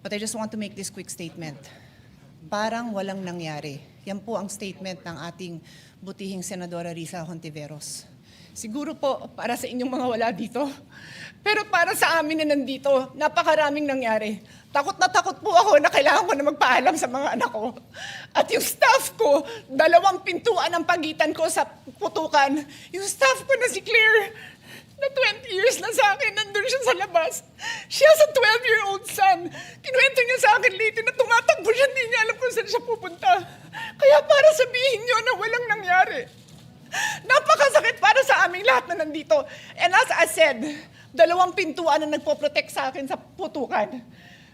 But I just want to make this quick statement. Parang walang nangyari. Yan po ang statement ng ating butihing Senadora Risa Hontiveros. Siguro po para sa inyong mga wala dito. Pero para sa amin na nandito, napakaraming nangyari. Takot na takot po ako na kailangan ko na magpaalam sa mga anak ko. At yung staff ko, 2 pintuan ang pagitan ko sa putukan. Yung staff ko na si Claire, na 20 years na sa akin, nandun siya sa labas. She has a 12-year-old son. Kinuwento niya sa akin lately na tumatakbo siya, hindi niya alam kung saan siya pupunta. Kaya para sabihin niyo na walang nangyari. Napakasakit para sa aming lahat na nandito. And as I said, 2 pintuan na nagpo-protect sa akin sa putukan.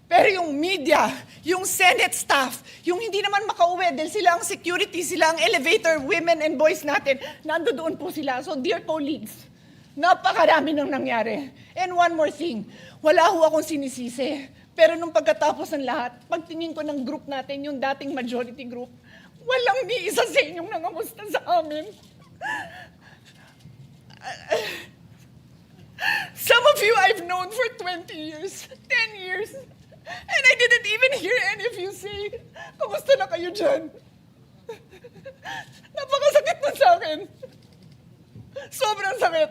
Pero yung media, yung Senate staff, yung hindi naman makauwi dahil sila ang security, sila ang elevator women and boys natin, nandoon po sila. So dear colleagues, napakarami nang nangyari. And one more thing, wala ho akong sinisisi. Pero nung pagkatapos ng lahat, pagtingin ko ng group natin, yung dating majority group, walang ni isa sa inyong nangamusta sa amin. Some of you I've known for 20 years, 10 years, and I didn't even hear any of you say, kamusta na kayo dyan? Napakasakit mo sa akin. Sobrang sakit.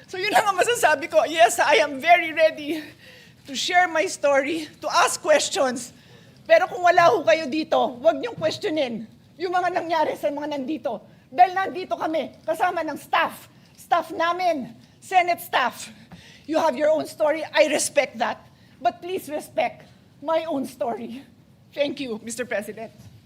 So yun lang ang masasabi ko. Yes, I am very ready to share my story, to ask questions. Pero kung wala ho kayo dito, huwag niyong questionin yung mga nangyari sa mga nandito. Dahil nandito kami, kasama ng staff namin, Senate staff. You have your own story. I respect that. But please respect my own story. Thank you, Mr. President.